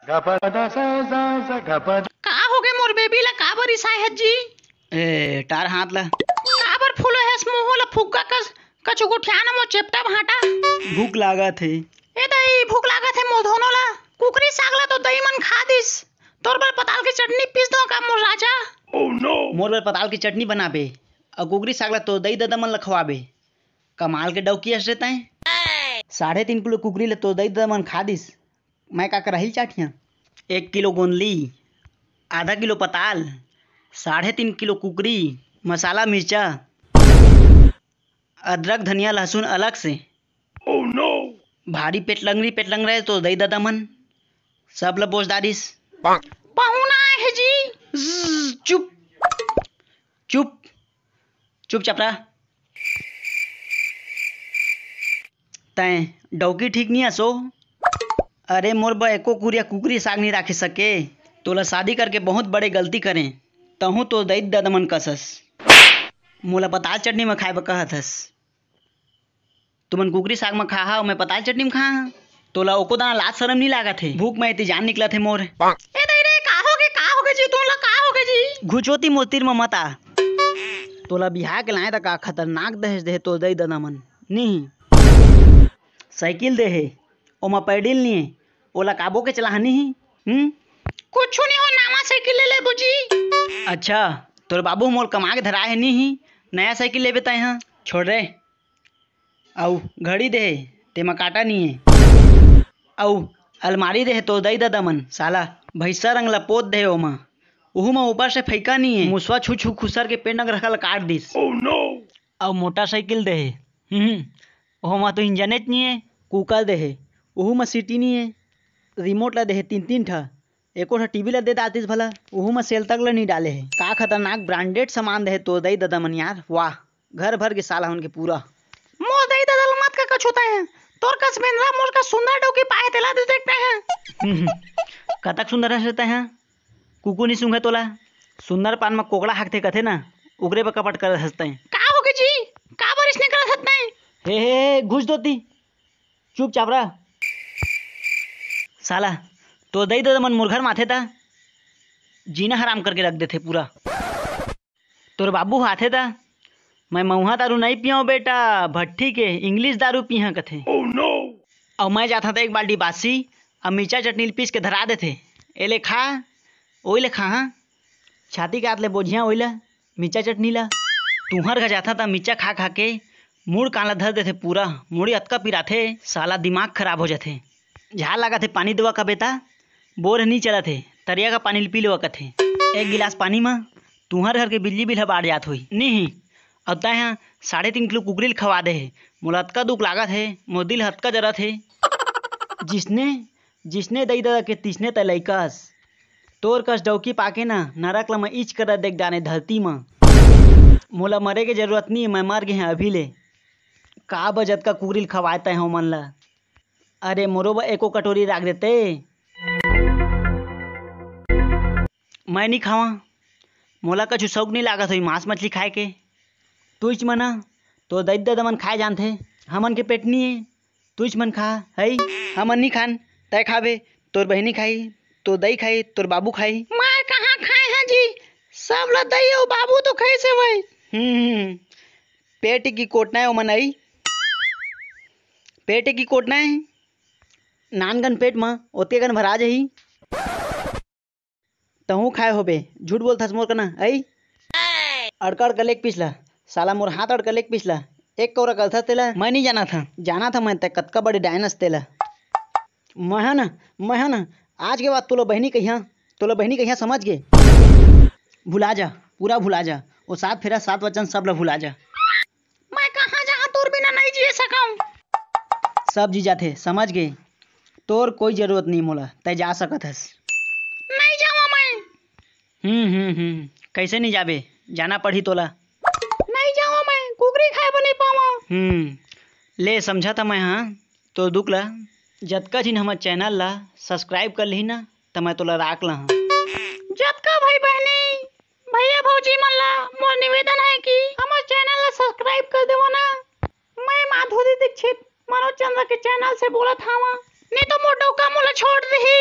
का हो गए मोर बेबी ला का बर साहब जी ए टार हाथ ला का बर फूलो है मोह ला फुग्गा कस कछु गुठियाना मो चेपटा भाटा भूख लागत है। ए दई भूख लागत है मोर धोनो ला कुकरी साग ला तो दही मन खा दिस तोर बर पताल की चटनी पीस दो का मोर राजा। मोर बर पताल की चटनी बनाबे और कुकरी साग ला तो दही ददा मन ला खवाबे। कमाल के डौकी हस रहता है। 3.5 किलो कुकरी ला तो दही ददा मन खा दिस। मैं का करहिल चाटिया 1 किलो गोंदली, आधा किलो पताल, 3.5 किलो कुकरी, मसाला मिर्चा, अदरक धनिया लहसुन अलग से। भारी पेट लंग रहे तो दही ददा मन सब ला बोझ दारिस। पहुना है जी चुप चुप चुप चपरा। तैं डौकी ठीक नहीं हसो। अरे मोर बा एको कुरिया कुकरी साग नहीं राखे सके। तोला शादी करके बहुत बड़े गलती करें तहु तो दई ददमन कसस। मोला पताल चटनी में खाए बर कहत हस। तुमन कुकरी साग में खा मैं पताल चटनी में खा। तोला ओको दाना लाज शरम नहीं लागत है। भूख में इतनी जान निकलत है मोर। ए दई रे का होगे जी तू ला का होगे जी घुचोती मोतीर में मत आ। तोला बिहार के लाए का खतरनाक दहेज दे तो दई ददमन नहीं। साइकिल दे है ओमा पैडिल नहीं है ओला काबो के चलाहनी ही। कुछ नहीं हो नावा साइकिल ले ले बुजी। अच्छा तोर बाबू मोल कमा के धराए है नहीं नया साइकिल लेबे तय हाँ छोड़ रे। औ घड़ी दे तेमा काटा नहीं है। औ अलमारी दे तो दई ददा मन साला भैसा रंग ला पोत दे ओमा उहू में ऊपर से फैका नहीं है। मुसवा छू छू खुसर के पेंट रखल काट दिस। औ मोटरसाइकिल दे ओमा तो इंजनेच नहीं है। कुकर दे उहू में सीटी नहीं है। रिमोट ला दे 3 ठा एको ठा टीवी ला दे दातिस भला उहू में सेल तक ला नहीं डाले है। का खतरनाक ब्रांडेड सामान दे तो दई ददा मन यार वाह घर भर के साला उनके पूरा। मोर दई ददा मत का कछ होता है तोर कस बेंद्रा मोर का सुंदर डोकी पाए तेला दे देखते हैं। कतक सुंदर रहता है कुकू नहीं सूंघे तोला। सुंदर पान में कोकड़ा हाकते कथे ना उगरे पर कपट कर हंसते हैं। का होगे जी का बारिश नहीं कर सकते हैं। हे घुस दोती चुप चापरा साला तो दई ददा मन मुरघर माथे था जीना हराम करके रख देते पूरा। तोर बाबू हाथे था मैं मऊहा दारू नहीं पिया बेटा भट्टी के इंग्लिश दारू पिया कथे। और मैं जाता था एक बाल्टी बासी अब मिर्चा चटनी पीस के धरा देते एले खा ओइले खा हाँ छाती के हाथ ले बोझिया ओइला मिर्चा चटनी ला। तुहर घर जाता था मिर्चा खा खा के मुड़ काला धर देते पूरा मुड़ी अतका पिराथे साला दिमाग खराब हो जाते। झाल लगा थे पानी देवा का बेटा बोर नहीं चला थे तरिया का पानी पी लेवा कथे। 1 गिलास पानी में तुहर घर के बिजली बिल बाढ़ जात हुई नहीं। अब तय हाँ 3.5 किलो कुकरी खवा दे है मोला अतका दुख लागत है मोर दिल हतका जरत है। जिसने दई ददा के तिसने त लैकस तोर कस डौकी पाके ना नरक ला मैं इच कर देख डाने धरती में। मोला मरे के जरूरत नहीं मैं मर गए अभी ले। का बजत का कुकरी खवाते हैं मन ला। अरे मोरो बा एको कटोरी रख देते मैं नहीं खावा मोला कछु शौक नहीं लागत हुई मांस मछली खाए के। तुझ मना तो दई ददा मन खाए जानते हमन के पेट नहीं है तुझ मन खा है हमन नहीं खान तय खाबे तोर बहनी खाई तो दही खाई तोर बाबू खाई। मैं कहाँ खाए हैं जी सब ला दही और बाबू तो खाई से भाई। पेट की कोटना है ओमन आई पेट की कोटना है नानगन पेट में ओते गन भरा जाही तहू खाए होबे झूठ बोलथस मोर कना आई अड़कड़ के लेग पिसला साला मोर हाथ अड़का लेग पिसला 1 कौरा गलथा तेला मैं नहीं जाना था मैं कतका बड़े डायनस तेला मैं ना आज के बाद तोला बहनी कहिया समझ गे भुला जा पूरा भुला जा वो 7 फेरा 7 वचन सब ला भुला जा। मैं कहाँ जहाँ तोर बिना नहीं जी सकाऊं सब जी जाते समझ गे तोर कोई जरूरत नहीं मोला तय जा सकत हस। नहीं जावा मैं। कैसे नहीं जाबे जाना पड़ी तोला। नहीं जावा मैं कुकरी खाए पर नहीं पावा। ले समझा था मैं हाँ तो दुख ला जतका जिन हमार चैनल ला सब्सक्राइब कर ली ना तो मैं तोला राख ला। जतका भाई बहनी भैया भौजी मन ला मोर निवेदन है कि हमार चैनल ला सब्सक्राइब कर देवो ना। मैं माधुरी दीक्षित मनोज चंद्र के चैनल से बोलत हवा नहीं तो मोटो का मोला छोड़ दही।